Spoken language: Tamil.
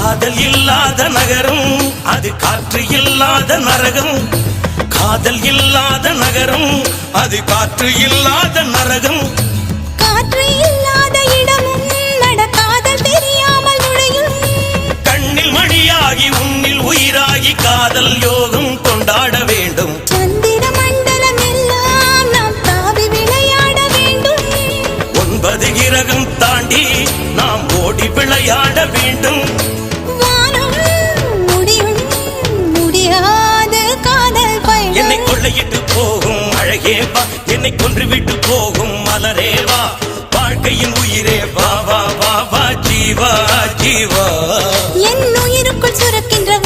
காதல் இல்லாத நகரம் அது காற்று இல்லாத நரகம். காதல் இல்லாத நகரம் அது காற்று இல்லாத நரகம். காற்று இல்லாத இடமும் நடக்காதல் தெரியாமல் நுழையும். கண்ணில் மணியாகி உன்னில் உயிராகி காதல் யோகம் கொண்டாட வேண்டும். சந்திர மண்டலம் எல்லாம் நாம் தாவி விளையாட வேண்டும். 9 கிரகம் தாண்டி நாம் ஓடி விளையாட வேண்டும். வானம் முடியும் முடியாத காதல் பயணம். என்னை கொள்ளையிட்டு போகும் அழகே வா, என்னை கொன்றுவிட்டு போகும் மலரே வா, வாழ்க்கையின் உயிரே வா வா வா வா ஜீவா ஜீவா. என் உயிருக்குள் சுரக்கின்ற